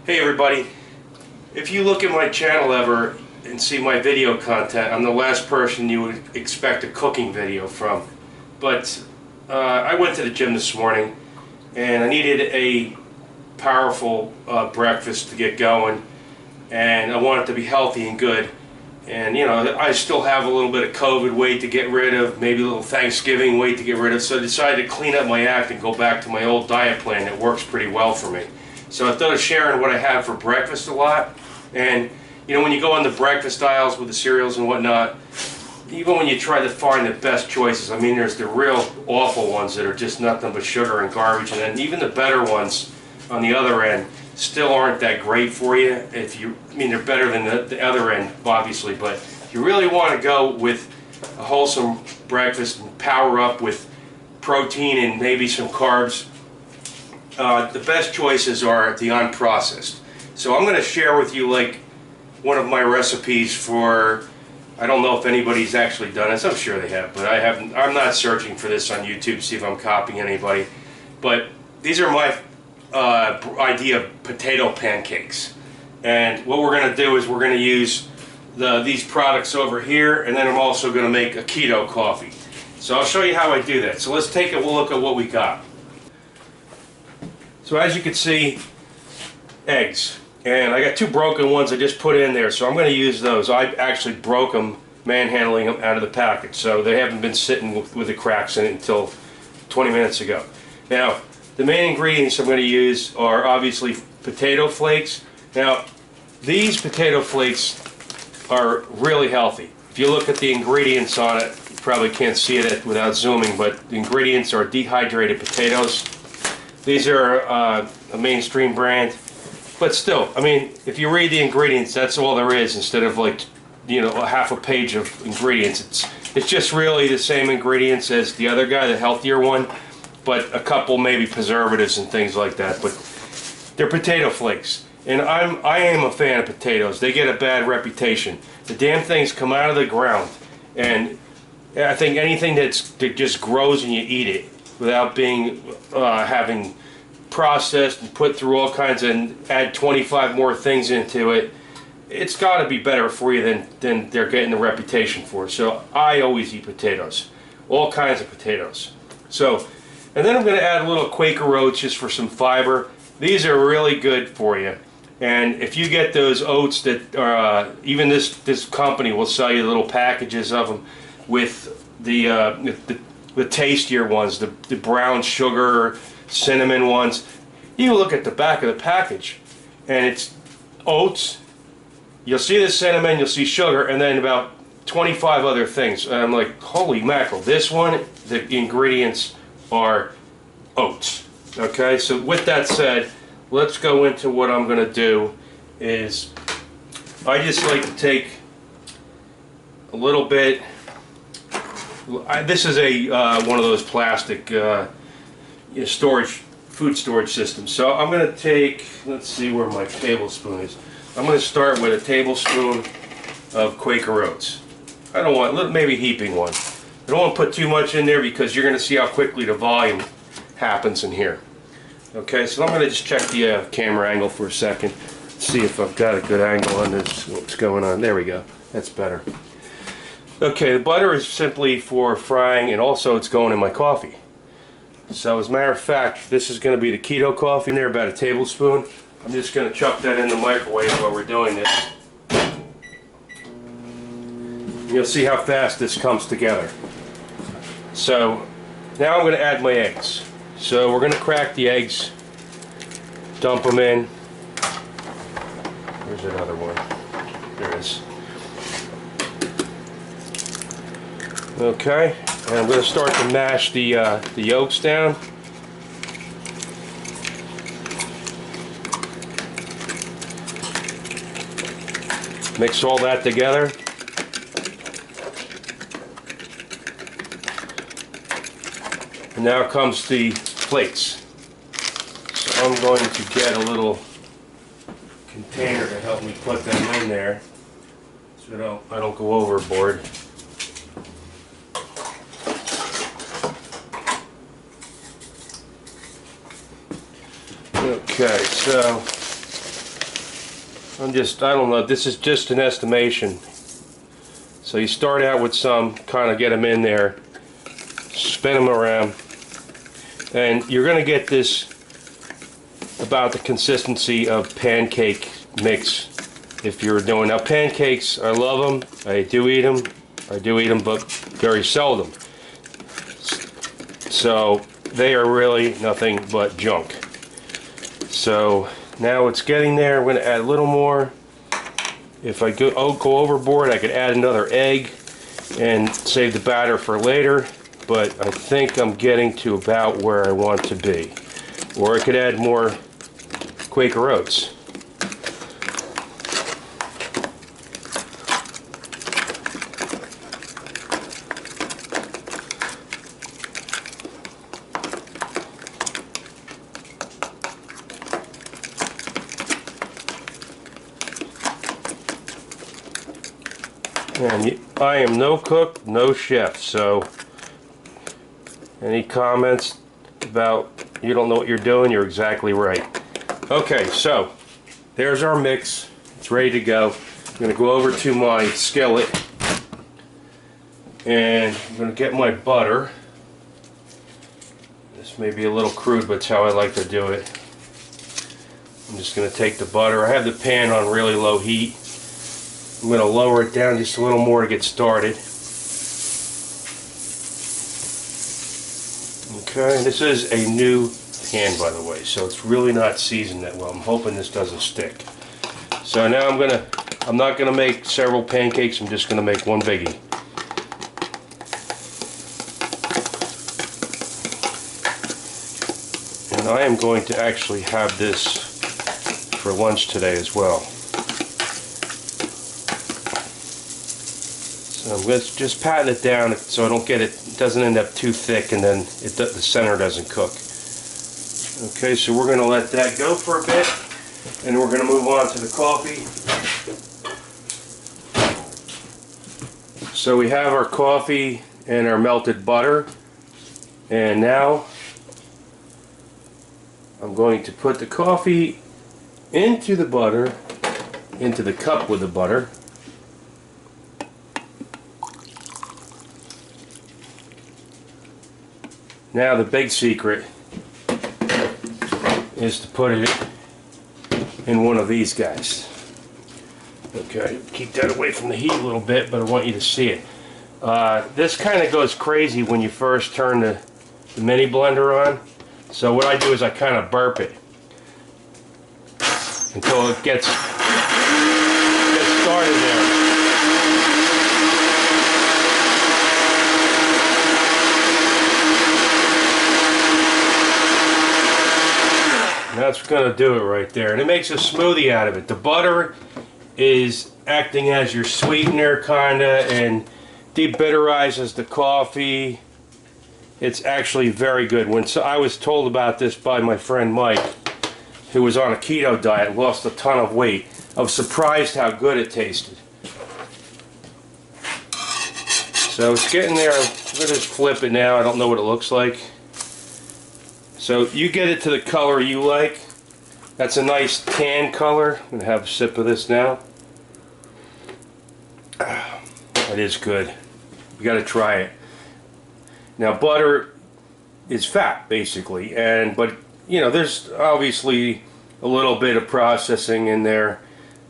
Hey everybody, if you look at my channel ever and see my video content, I'm the last person you would expect a cooking video from. But I went to the gym this morning and I needed a powerful breakfast to get going, and I want it to be healthy and good. And you know, I still have a little bit of COVID weight to get rid of, maybe a little Thanksgiving weight to get rid of, so I decided to clean up my act and go back to my old diet plan that works pretty well for me. So I thought of sharing what I have for breakfast a lot. And you know, when you go on the breakfast aisles with the cereals and whatnot, even when you try to find the best choices, I mean, there's the real awful ones that are just nothing but sugar and garbage, and then even the better ones on the other end still aren't that great for you. If you, I mean, they're better than the other end, obviously, but if you really want to go with a wholesome breakfast and power up with protein and maybe some carbs, the best choices are the unprocessed. So I'm going to share with you like one of my recipes for, I don't know if anybody's actually done this, I'm sure they have, but I haven't. I'm not searching for this on YouTube to see if I'm copying anybody, but these are my idea of potato pancakes. And what we're going to do is we're going to use these products over here, and then I'm also going to make a keto coffee. So I'll show you how I do that. So let's take a look at what we got. So as you can see, eggs. And I got two broken ones I just put in there, so I'm going to use those. I actually broke them manhandling them out of the package, so they haven't been sitting with the cracks in it until 20 minutes ago. Now, the main ingredients I'm going to use are obviously potato flakes. Now, these potato flakes are really healthy. If you look at the ingredients on it, you probably can't see it without zooming, but the ingredients are dehydrated potatoes. These are a mainstream brand, but still, I mean, if you read the ingredients, that's all there is, instead of like, you know, a half a page of ingredients. It's just really the same ingredients as the other guy, the healthier one, but a couple maybe preservatives and things like that. But they're potato flakes, and I am a fan of potatoes. They get a bad reputation. The damn things come out of the ground, and I think anything that just grows and you eat it without being having processed and put through all kinds and add 25 more things into it, it's got to be better for you than they're getting the reputation for. So I always eat potatoes, all kinds of potatoes. So, and then I'm going to add a little Quaker oats just for some fiber. These are really good for you. And if you get those oats that are, even this company will sell you little packages of them with the tastier ones, the brown sugar, cinnamon ones. You look at the back of the package, and it's oats. You'll see the cinnamon, you'll see sugar, and then about 25 other things. And I'm like, holy mackerel! This one, the ingredients are oats. Okay, so with that said, let's go into what I'm going to do. Is I just like to take a little bit. This is a one of those plastic food storage systems. So I'm going to take, let's see where my tablespoon is. I'm going to start with a tablespoon of Quaker oats. I don't want, maybe heaping one. I don't want to put too much in there because you're going to see how quickly the volume happens in here. Okay, so I'm going to just check the camera angle for a second. See if I've got a good angle on this, what's going on. There we go. That's better. Okay, the butter is simply for frying, and also it's going in my coffee. So as a matter of fact, this is going to be the keto coffee in there, about a tablespoon. I'm just going to chuck that in the microwave while we're doing this. You'll see how fast this comes together. So now I'm going to add my eggs. So we're going to crack the eggs, dump them in. There's another one. There it is. Okay, and I'm going to start to mash the yolks down. Mix all that together. And now comes the flakes. So I'm going to get a little container to help me put them in there so I don't go overboard. Okay, so I don't know, this is just an estimation. So you start out with some, kind of get them in there, spin them around, and you're going to get this about the consistency of pancake mix if you're doing. Now pancakes, I love them, I do eat them, but very seldom. So they are really nothing but junk. So now it's getting there. I'm going to add a little more. If I go overboard, I could add another egg and save the batter for later, but I think I'm getting to about where I want to be. Or I could add more Quaker Oats. And I am no cook, no chef, so any comments about you don't know what you're doing, you're exactly right. Okay, so there's our mix. It's ready to go. I'm going to go over to my skillet and I'm going to get my butter. This may be a little crude, but it's how I like to do it. I'm just going to take the butter. I have the pan on really low heat. I'm going to lower it down just a little more to get started. Okay, this is a new pan, by the way, so it's really not seasoned that well. I'm hoping this doesn't stick. So now I'm not gonna make several pancakes, I'm just gonna make one biggie. And I am going to actually have this for lunch today as well. So I'm just patting it down so I don't get it doesn't end up too thick and then the center doesn't cook. Okay, so we're going to let that go for a bit and we're going to move on to the coffee. So we have our coffee and our melted butter, and now I'm going to put the coffee into the butter, into the cup with the butter. Now the big secret is to put it in one of these guys. Okay, keep that away from the heat a little bit, but I want you to see it. This kind of goes crazy when you first turn the mini blender on. So what I do is I kind of burp it until it gets started there. That's going to do it right there, and it makes a smoothie out of it. The butter is acting as your sweetener kinda and debitterizes the coffee. It's actually very good. I was told about this by my friend Mike, who was on a keto diet, lost a ton of weight. I was surprised how good it tasted. So it's getting there. I'm going to just flip it now. I don't know what it looks like. So you get it to the color you like. That's a nice tan color. I'm going to have a sip of this now. It is good. You got to try it. Now butter is fat basically, but you know there's obviously a little bit of processing in there,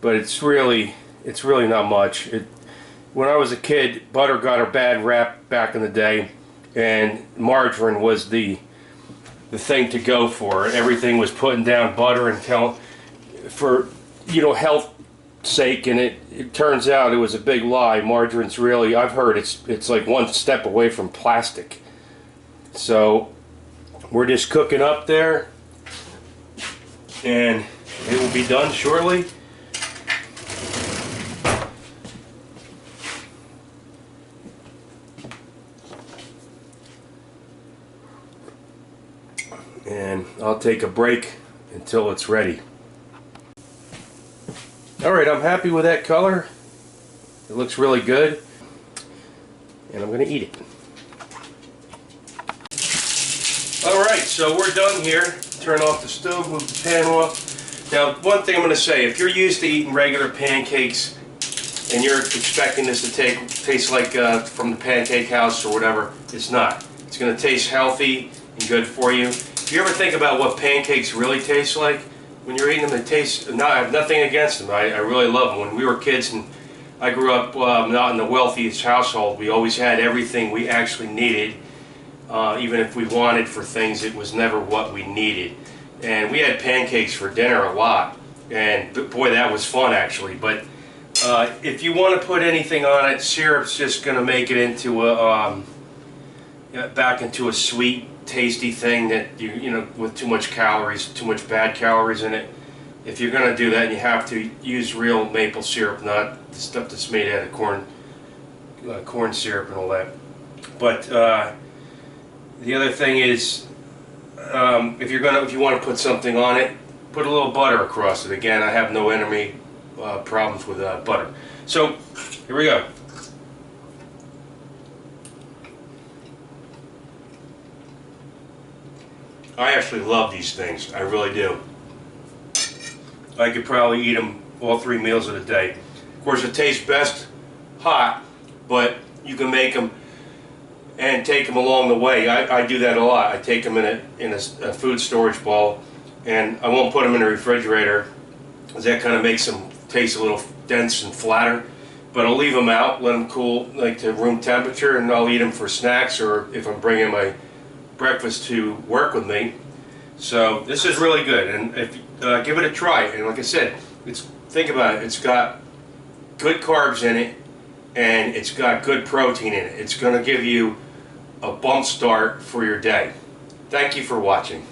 but it's really not much. When I was a kid, butter got a bad rap back in the day, and margarine was the thing to go for. Everything was putting down butter until for health sake, and it turns out it was a big lie. Margarine's really, I've heard it's like one step away from plastic. So we're just cooking up there and it will be done shortly. And I'll take a break until it's ready. Alright, I'm happy with that color. It looks really good. And I'm going to eat it. Alright, so we're done here. Turn off the stove, move the pan off. Now, one thing I'm going to say, if you're used to eating regular pancakes and you're expecting this to taste like from the Pancake House or whatever, it's not. It's going to taste healthy and good for you. If you ever think about what pancakes really taste like, when you're eating them, they taste, I have nothing against them. I really love them. When we were kids and I grew up not in the wealthiest household, we always had everything we actually needed. Even if we wanted for things, it was never what we needed. And we had pancakes for dinner a lot. And boy, that was fun actually. But if you want to put anything on it, syrup's just going to make it into a, back into a sweet, tasty thing that you know, with too much calories, too much bad calories in it. If you're going to do that, you have to use real maple syrup, not the stuff that's made out of corn syrup and all that. But the other thing is, if you want to put something on it, put a little butter across it. Again, I have no enemy problems with butter. So here we go. I actually love these things. I really do. I could probably eat them all 3 meals of the day. Of course, it tastes best hot, but you can make them and take them along the way. I do that a lot. I take them in a food storage bowl, and I won't put them in the refrigerator, because that kind of makes them taste a little dense and flatter. But I'll leave them out, let them cool like to room temperature, and I'll eat them for snacks, or if I'm bringing my breakfast to work with me. So this is really good, and if give it a try. And like I said, think about it. It's got good carbs in it, and it's got good protein in it. It's going to give you a bump start for your day. Thank you for watching.